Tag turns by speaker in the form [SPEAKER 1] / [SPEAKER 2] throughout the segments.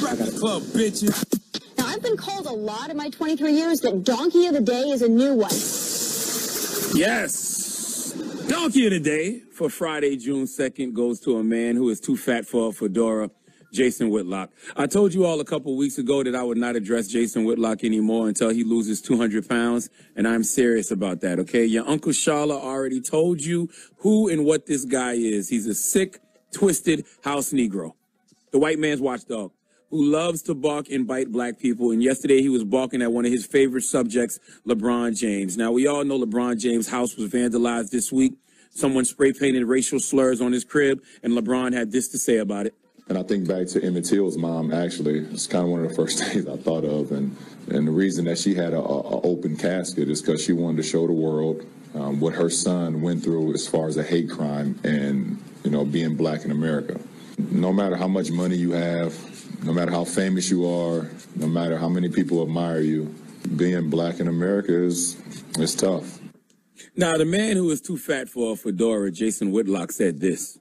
[SPEAKER 1] Rock the club, bitches.
[SPEAKER 2] Now, I've been called a lot in my 23 years that Donkey of the Day is a new one.
[SPEAKER 1] Yes. Donkey of the Day for Friday, June 2nd goes to a man who is too fat for a fedora, Jason Whitlock. I told you all a couple weeks ago that I would not address Jason Whitlock anymore until he loses 200 pounds, and I'm serious about that, okay? Your Uncle Sharla already told you who and what this guy is. He's a sick, twisted house Negro, the white man's watchdog, who loves to bark and bite black people. And yesterday he was barking at one of his favorite subjects, LeBron James. Now, we all know LeBron James' house was vandalized this week. Someone spray painted racial slurs on his crib, and LeBron had this to say about it.
[SPEAKER 3] And I think back to Emmett Till's mom, actually. It's kind of one of the first things I thought of. And the reason that she had an open casket is because she wanted to show the world what her son went through as far as a hate crime and, you know, being black in America. No matter how much money you have, no matter how famous you are, no matter how many people admire you, being black in America is tough.
[SPEAKER 1] Now, the man who is too fat for a fedora, Jason Whitlock, said this.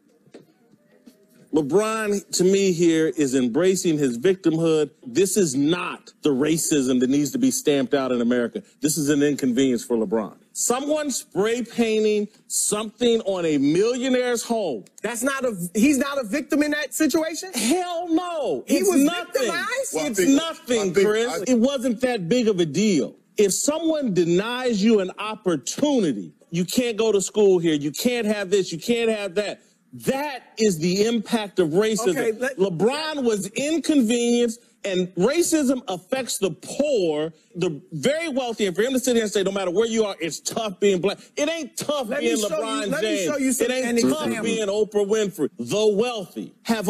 [SPEAKER 4] LeBron, to me here, is embracing his victimhood. This is not the racism that needs to be stamped out in America. This is an inconvenience for LeBron. Someone spray painting something on a millionaire's home.
[SPEAKER 5] He's not a victim in that situation?
[SPEAKER 4] Hell no.
[SPEAKER 5] He was
[SPEAKER 4] nothing.
[SPEAKER 5] victimized?
[SPEAKER 4] Well, it's nothing, Chris. It wasn't that big of a deal. If someone denies you an opportunity, you can't go to school here, you can't have this, you can't have that. That is the impact of racism. Okay, LeBron was inconvenienced, and racism affects the poor, the very wealthy. And for him to sit here and say, no matter where you are, it's tough being black. It ain't tough being LeBron James. It ain't tough being Oprah Winfrey. The wealthy have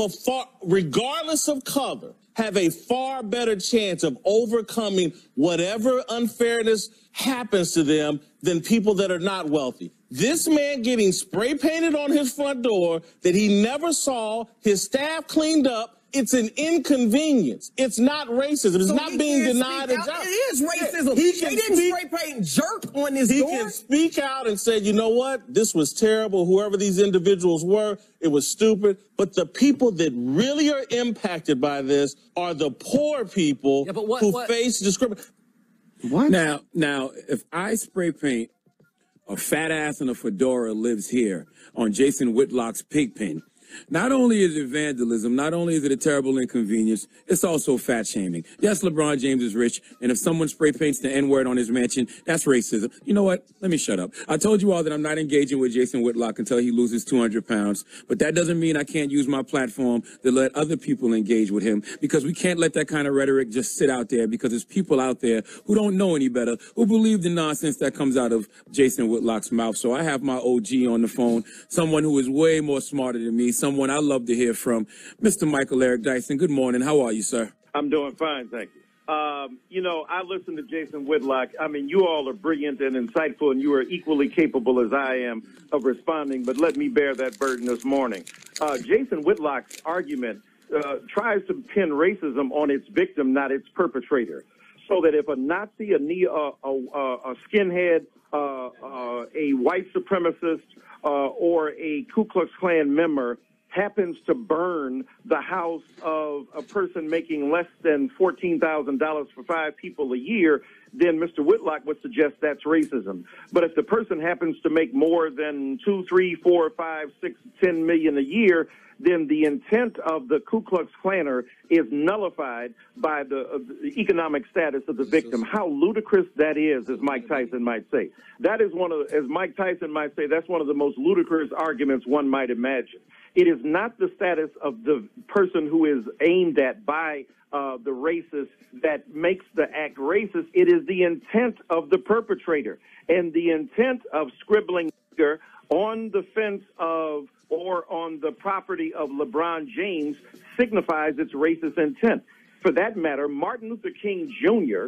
[SPEAKER 4] regardless of color, have a far better chance of overcoming whatever unfairness happens to them than people that are not wealthy. This man getting spray painted on his front door that he never saw, his staff cleaned up, it's an inconvenience. It's not racism. It's not being denied a job.
[SPEAKER 5] It is racism. They didn't spray paint jerk on his door.
[SPEAKER 4] He can speak out and say, you know what? This was terrible. Whoever these individuals were, it was stupid. But the people that really are impacted by this are the poor people who face discrimination.
[SPEAKER 1] What? Now, if I spray paint a fat ass in a fedora lives here on Jason Whitlock's pig pen, not only is it vandalism, not only is it a terrible inconvenience, it's also fat shaming. Yes, LeBron James is rich, and if someone spray paints the N-word on his mansion, that's racism. You know what? Let me shut up. I told you all that I'm not engaging with Jason Whitlock until he loses 200 pounds, but that doesn't mean I can't use my platform to let other people engage with him, because we can't let that kind of rhetoric just sit out there, because there's people out there who don't know any better, who believe the nonsense that comes out of Jason Whitlock's mouth. So I have my OG on the phone, someone who is way more smarter than me, someone I love to hear from, Mr. Michael Eric Dyson. Good morning. How are you, sir?
[SPEAKER 6] I'm doing fine, thank you. You know, I listen to Jason Whitlock. I mean, you all are brilliant and insightful, and you are equally capable as I am of responding, but let me bear that burden this morning. Jason Whitlock's argument tries to pin racism on its victim, not its perpetrator. So that if a Nazi, a skinhead, a white supremacist, or a Ku Klux Klan member happens to burn the house of a person making less than $14,000 for 5 people a year, then Mr. Whitlock would suggest that's racism. But if the person happens to make more than 2, 3, 4, 5, 6, 10 million a year, then the intent of the Ku Klux Klanner is nullified by the economic status of the victim. How ludicrous that is, as Mike Tyson might say. That is as Mike Tyson might say, that's one of the most ludicrous arguments one might imagine. It is not the status of the person who is aimed at by the racist that makes the act racist. It is the intent of the perpetrator. And the intent of scribbling on the fence of or on the property of LeBron James signifies its racist intent. For that matter, Martin Luther King Jr.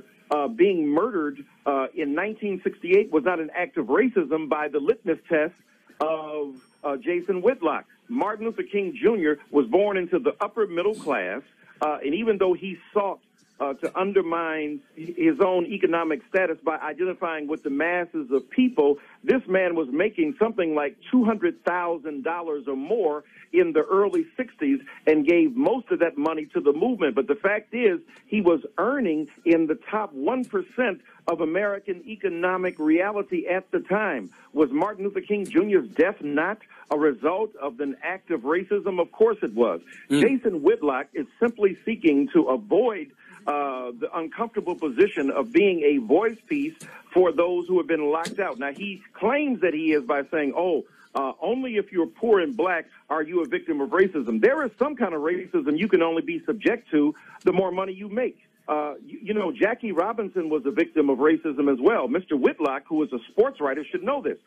[SPEAKER 6] Being murdered in 1968 was not an act of racism by the litmus test of Jason Whitlock. Martin Luther King Jr. was born into the upper middle class, and even though he sought to undermine his own economic status by identifying with the masses of people. This man was making something like $200,000 or more in the early 60s and gave most of that money to the movement. But the fact is, he was earning in the top 1% of American economic reality at the time. Was Martin Luther King Jr.'s death not a result of an act of racism? Of course it was. Jason Whitlock is simply seeking to avoid the uncomfortable position of being a voice piece for those who have been locked out. Now, he claims that he is by saying, only if you're poor and black are you a victim of racism. There is some kind of racism you can only be subject to the more money you make. You know, Jackie Robinson was a victim of racism as well. Mr. Whitlock, who is a sports writer, should know this.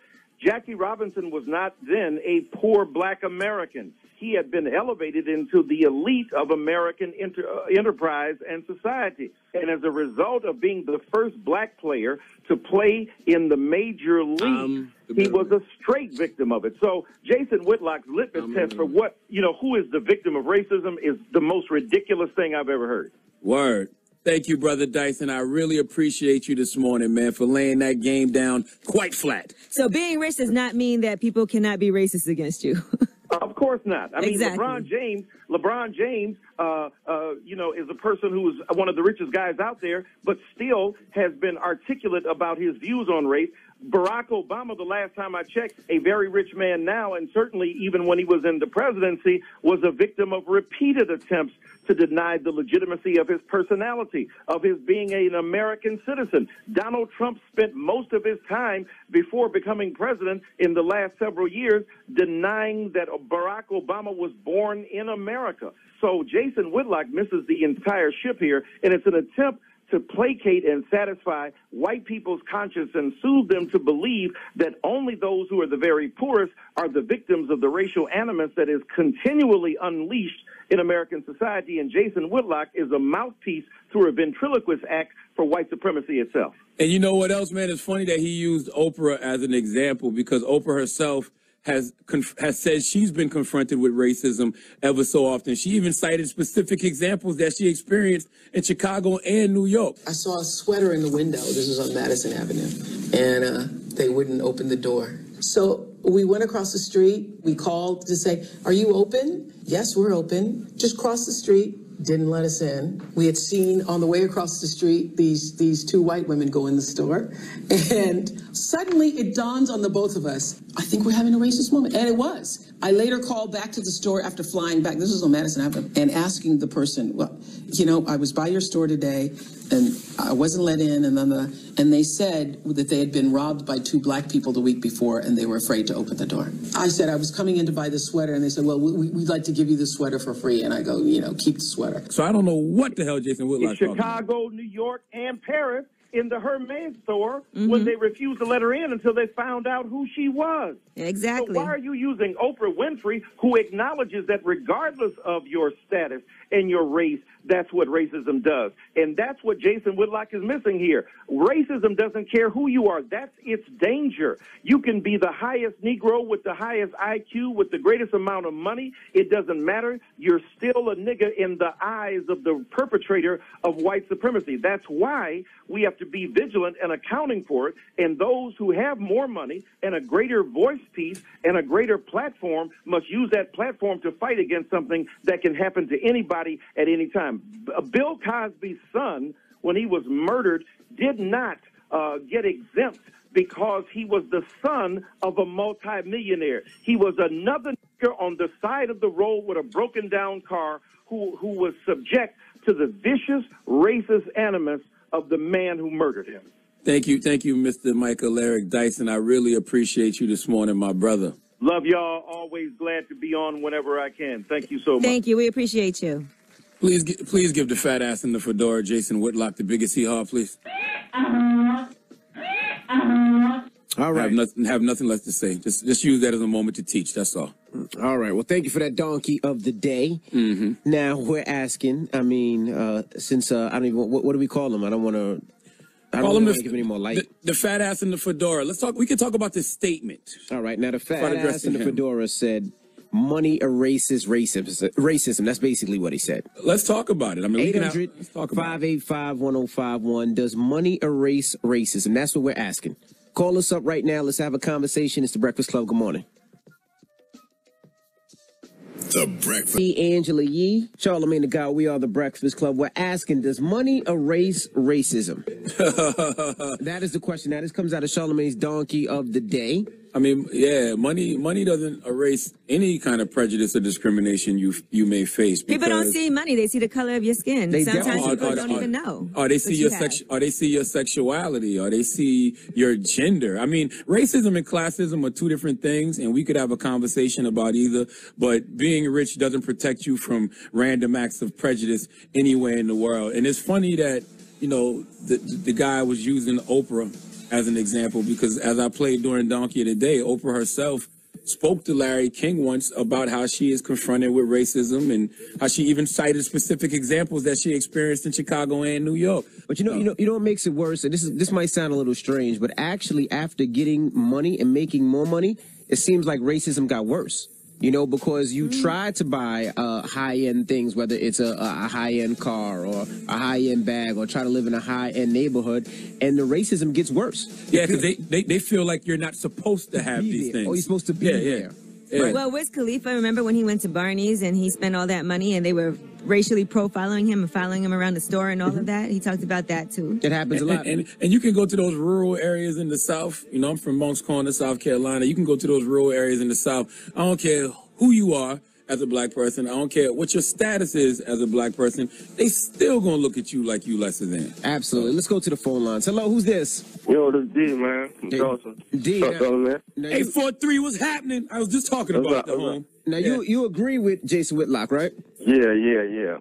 [SPEAKER 6] Jackie Robinson was not then a poor black American. He had been elevated into the elite of American enterprise and society. And as a result of being the first black player to play in the major league, he was a straight victim of it. So Jason Whitlock's litmus test for what, you know, who is the victim of racism is the most ridiculous thing I've ever heard.
[SPEAKER 1] Word. Thank you, Brother Dyson. I really appreciate you this morning, man, for laying that game down quite flat.
[SPEAKER 7] So being rich does not mean that people cannot be racist against you.
[SPEAKER 6] Of course not. I mean,
[SPEAKER 7] exactly.
[SPEAKER 6] LeBron James, you know, is a person who is one of the richest guys out there, but still has been articulate about his views on race. Barack Obama, the last time I checked, a very rich man now, and certainly even when he was in the presidency, was a victim of repeated attempts to deny the legitimacy of his personality, of his being an American citizen. Donald Trump spent most of his time before becoming president in the last several years denying that Barack Obama was born in America. So Jason Whitlock misses the entire ship here, and it's an attempt to placate and satisfy white people's conscience and soothe them to believe that only those who are the very poorest are the victims of the racial animus that is continually unleashed in American society. And Jason Whitlock is a mouthpiece through a ventriloquist act for white supremacy itself.
[SPEAKER 1] And you know what else, man? It's funny that he used Oprah as an example, because Oprah herself has said she's been confronted with racism ever so often. She even cited specific examples that she experienced in Chicago and New York.
[SPEAKER 8] I saw a sweater in the window. This was on Madison Avenue. And they wouldn't open the door. So we went across the street. We called to say, "Are you open?" "Yes, we're open." Just cross the street. Didn't let us in. We had seen on the way across the street these two white women go in the store, and suddenly it dawns on the both of us, I think we're having a racist moment. And it was. I later called back to the store after flying back, this was on Madison Avenue, and asking the person, well, you know, I was by your store today and I wasn't let in, and they said that they had been robbed by two black people the week before and they were afraid to open the door. I said I was coming in to buy this sweater, and they said, well, we'd like to give you this sweater for free. And I go, you know, keep the sweater.
[SPEAKER 1] So I don't know what the hell Jason Whitlock's talking about.
[SPEAKER 6] Chicago, New York, and Paris in the Hermes store when they refused to let her in until they found out who she was.
[SPEAKER 7] Exactly.
[SPEAKER 6] So why are you using Oprah Winfrey, who acknowledges that regardless of your status and your race, that's what racism does? And that's what Jason Whitlock is missing here. Racism doesn't care who you are. That's its danger. You can be the highest Negro with the highest IQ, with the greatest amount of money. It doesn't matter. You're still a nigger in the eyes of the perpetrator of white supremacy. That's why we have to be vigilant and accounting for it. And those who have more money and a greater voice piece and a greater platform must use that platform to fight against something that can happen to anybody at any time. Bill Cosby's son, when he was murdered, did not get exempt because he was the son of a multimillionaire. He was another nigger on the side of the road with a broken down car who was subject to the vicious racist animus of the man who murdered him.
[SPEAKER 1] Thank you, Mr. Michael Eric Dyson. I really appreciate you this morning, my brother.
[SPEAKER 6] Love y'all. Always glad to be on whenever I can. Thank you so much.
[SPEAKER 7] Thank you. We appreciate you.
[SPEAKER 1] Please give the fat ass in the fedora, Jason Whitlock, the biggest hee-haw, please.
[SPEAKER 9] All right.
[SPEAKER 1] Have nothing less to say. Just use that as a moment to teach. That's all.
[SPEAKER 9] All right. Well, thank you for that donkey of the day. Now we're asking. I mean, since I don't even. What do we call him? I don't want to. I don't want to give any more light.
[SPEAKER 1] The fat ass in the fedora. Let's talk. We can talk about this statement.
[SPEAKER 9] All right. Now the fat ass in the fedora said, money erases racism. That's basically what he said.
[SPEAKER 1] Let's talk about it. I mean,
[SPEAKER 9] 800-585-1051. Does money erase racism? That's what we're asking. Call us up right now. Let's have a conversation. It's the Breakfast Club. Good morning.
[SPEAKER 10] The Breakfast.
[SPEAKER 9] Angela Yee, Charlamagne the God. We are the Breakfast Club. We're asking, does money erase racism? That is the question. Now, this comes out of Charlamagne's Donkey of the Day.
[SPEAKER 1] I mean, yeah, money doesn't erase any kind of prejudice or discrimination you may face.
[SPEAKER 7] People don't see money; they see the color of your skin. Sometimes people don't even know.
[SPEAKER 1] Or they see your sexuality, or they see your gender. I mean, racism and classism are two different things, and we could have a conversation about either. But being rich doesn't protect you from random acts of prejudice anywhere in the world. And it's funny that the guy was using Oprah as an example, because as I played during Donkey of the Day, Oprah herself spoke to Larry King once about how she is confronted with racism, and how she even cited specific examples that she experienced in Chicago and New York.
[SPEAKER 9] But you know what makes it worse? And this might sound a little strange, but actually after getting money and making more money, it seems like racism got worse. Because you try to buy high-end things, whether it's a high-end car or a high-end bag, or try to live in a high-end neighborhood, and the racism gets worse.
[SPEAKER 1] Yeah, because they feel like you're not supposed to have these things.
[SPEAKER 9] Oh, you're supposed to be there.
[SPEAKER 1] Yeah.
[SPEAKER 7] Right. Well, Wiz Khalifa, remember when he went to Barney's and he spent all that money and they were racially profiling him and following him around the store and all of that? He talked about that, too.
[SPEAKER 9] It happens a lot.
[SPEAKER 1] And you can go to those rural areas in the South. I'm from Moncks Corner, South Carolina. You can go to those rural areas in the South. I don't care who you are as a black person. I don't care what your status is as a black person. They still gonna look at you like you lesser than.
[SPEAKER 9] Absolutely. Let's go to the phone lines. Hello, who's this?
[SPEAKER 11] Yo, this is D, man. From Dawson.
[SPEAKER 9] D.
[SPEAKER 11] What's up, man?
[SPEAKER 1] 843, what's happening? I was just talking about the home.
[SPEAKER 9] Now, you agree with Jason Whitlock, right?
[SPEAKER 11] Yeah.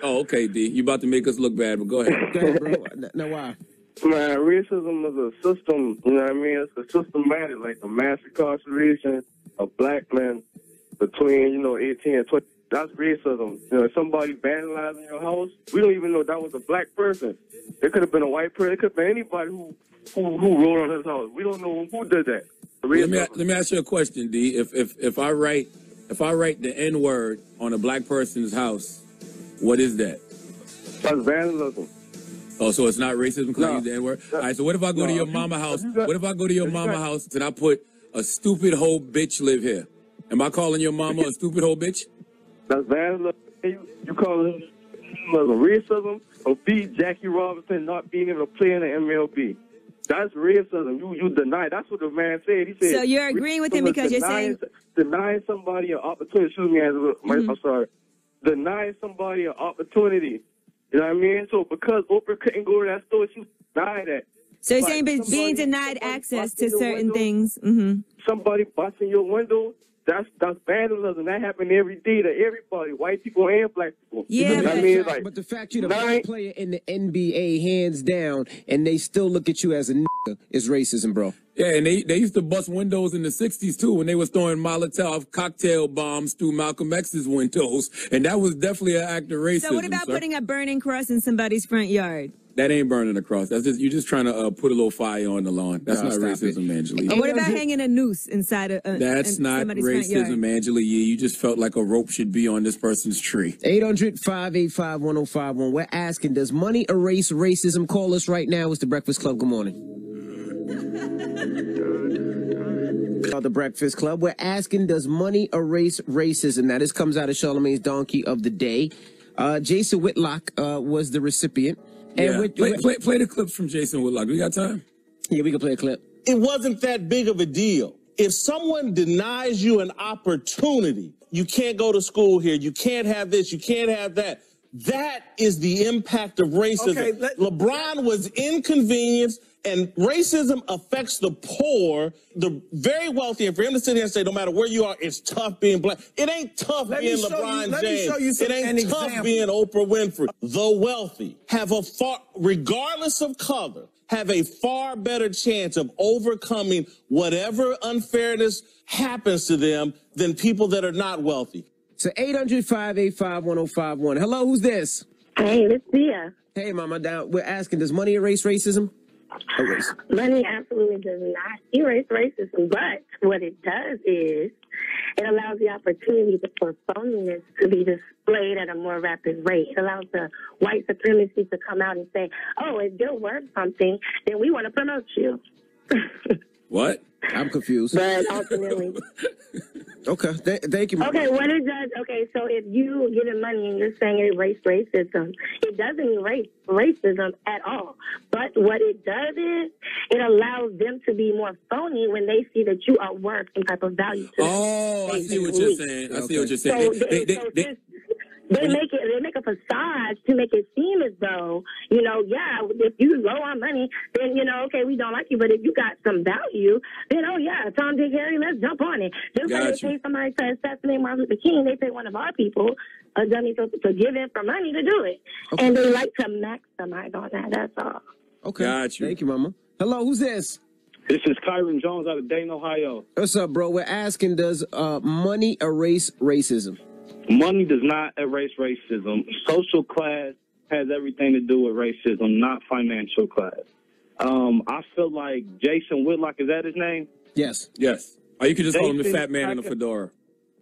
[SPEAKER 1] Oh, okay, D. You about to make us look bad, but go ahead.
[SPEAKER 9] Go ahead, bro. Now, why?
[SPEAKER 11] Man, racism is a system, you know what I mean? It's a systematic, like the mass incarceration of black men between, 18 and 20. That's racism. If somebody vandalizing your house, we don't even know that was a black person. It could have been a white person. It could have been anybody who wrote on his house. We don't know who did that.
[SPEAKER 1] Let me ask you a question, D. If I write the N word on a black person's house, what is that?
[SPEAKER 11] That's vandalism.
[SPEAKER 1] Oh, so it's not racism because I use the N word? All right, so what if I go to your mama house? What if I go to your mama house and I put a stupid hoe bitch live here? Am I calling your mama a stupid hoe bitch?
[SPEAKER 11] That's vandalism. You call it racism or beat Jackie Robinson not being able to play in the MLB. That's racism. You deny. That's what the man said. He said.
[SPEAKER 7] So you're agreeing with him because you're saying
[SPEAKER 11] denying somebody an opportunity. Excuse me, I'm sorry. Denying somebody an opportunity. You know what I mean? So because Oprah couldn't go to that store, she denied that.
[SPEAKER 7] So you're saying being denied access to certain things.
[SPEAKER 11] Somebody busting your window. That's vandalism. That happened every day to everybody, white people and black people.
[SPEAKER 7] Yeah,
[SPEAKER 11] you know what I mean?
[SPEAKER 9] But the fact you're the best player in the NBA, hands down, and they still look at you as a nigga is racism, bro.
[SPEAKER 1] Yeah, and they used to bust windows in the 60s, too, when they was throwing Molotov cocktail bombs through Malcolm X's windows. And that was definitely an act of racism.
[SPEAKER 7] So what about putting a burning cross in somebody's front yard?
[SPEAKER 1] That ain't burning a cross. That's you're just trying to put a little fire on the lawn. That's not racism, Angela Yee.
[SPEAKER 7] What about hanging a noose inside a
[SPEAKER 1] That's not racism, Angela Yee. You just felt like a rope should be on this person's tree.
[SPEAKER 9] 800-585-1051. We're asking, does money erase racism? Call us right now. It's the Breakfast Club. Good morning. The Breakfast Club. We're asking, does money erase racism? Now, this comes out of Charlamagne's Donkey of the Day. Jason Whitlock was the recipient.
[SPEAKER 1] And play the clips from Jason Whitlock. We got time?
[SPEAKER 9] Yeah, we can play a clip.
[SPEAKER 4] It wasn't that big of a deal. If someone denies you an opportunity, you can't go to school here, you can't have this, you can't have that. That is the impact of racism. Okay, LeBron was inconvenienced, and racism affects the poor, the very wealthy. And for him to sit here and say, no matter where you are, it's tough being black. It ain't tough being LeBron James. It ain't tough being Oprah Winfrey. The wealthy have regardless of color, have a far better chance of overcoming whatever unfairness happens to them than people that are not wealthy.
[SPEAKER 9] So 800-585-1051. Hello, who's this?
[SPEAKER 12] Hey, it's Thea.
[SPEAKER 9] Hey, Mama. We're asking, does money erase racism? erase?
[SPEAKER 12] Money absolutely does not erase racism, but what it does is it allows the opportunity for phoniness to be displayed at a more rapid rate. It allows the white supremacy to come out and say, oh, if you're worth something, then we want to promote you.
[SPEAKER 1] What?
[SPEAKER 9] I'm confused.
[SPEAKER 12] But ultimately...
[SPEAKER 9] Okay, thank you, Mama.
[SPEAKER 12] Okay, what it does, so if you give them money and you're saying it erased racism, it doesn't erase racism at all. But what it does is it allows them to be more phony when they see that you are worth some type of value to them.
[SPEAKER 1] Oh, I see what you're saying. I see what you're saying.
[SPEAKER 12] So they make a facade to make it seem as though, if you low on money, then, okay, we don't like you. But if you got some value, then, oh, yeah, Tom, Dick, Harry, let's jump on it. Just like they pay somebody to assassinate Martin Luther King, they pay one of our people, a dummy, to give in for money to do it. Okay. And they like to maximize on that. That's all.
[SPEAKER 9] Okay.
[SPEAKER 1] Got you.
[SPEAKER 9] Thank you, Mama. Hello, who's this?
[SPEAKER 13] This is Kyron Jones out of Dayton, Ohio.
[SPEAKER 9] What's up, bro? We're asking, does money erase racism?
[SPEAKER 13] Money does not erase racism. Social class has everything to do with racism, not financial class. I feel like Jason Whitlock, is that his name?
[SPEAKER 9] Yes.
[SPEAKER 1] Yes. Or you could just call him the fat man in the fedora.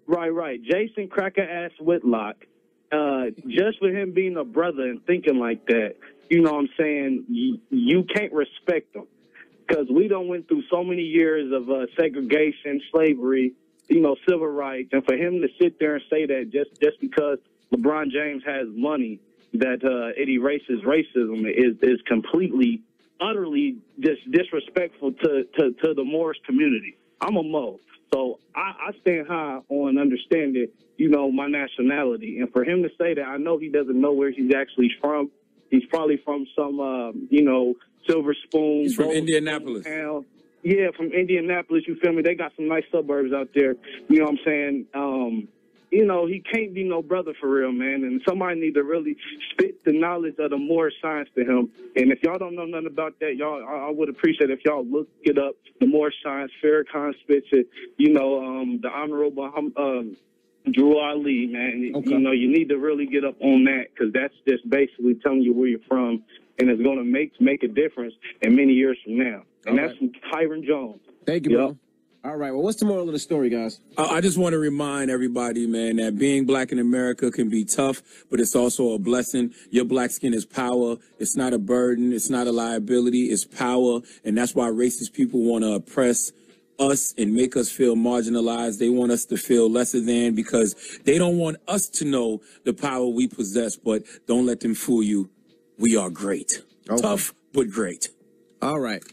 [SPEAKER 13] Right. Jason Cracker-ass Whitlock, just for him being a brother and thinking like that, you know what I'm saying, you can't respect him. Because we done went through so many years of segregation, slavery, civil rights, and for him to sit there and say that just because LeBron James has money that it erases racism is completely, utterly disrespectful to the Moorish community. I'm a Mo, so I stand high on understanding, my nationality. And for him to say that, I know he doesn't know where he's actually from. He's probably from some, Silver Spoon.
[SPEAKER 1] He's from Indianapolis.
[SPEAKER 13] Town. Yeah, from Indianapolis, you feel me? They got some nice suburbs out there. You know what I'm saying? He can't be no brother for real, man. And somebody need to really spit the knowledge of the Moorish science to him. And if y'all don't know nothing about that, y'all, I would appreciate if y'all look it up. The Moorish science, Farrakhan spits it. The Honorable Drew Ali, man. Okay. You need to really get up on that because that's just basically telling you where you're from, and it's going to make a difference in many years from now. And that's from Kyron Jones.
[SPEAKER 9] Thank you, bro. All right. Well, what's the moral of the story, guys?
[SPEAKER 1] I just want to remind everybody, man, that being black in America can be tough, but it's also a blessing. Your black skin is power. It's not a burden. It's not a liability. It's power. And that's why racist people want to oppress us and make us feel marginalized. They want us to feel lesser than because they don't want us to know the power we possess, but don't let them fool you. We are great. Okay. Tough, but great.
[SPEAKER 9] All right.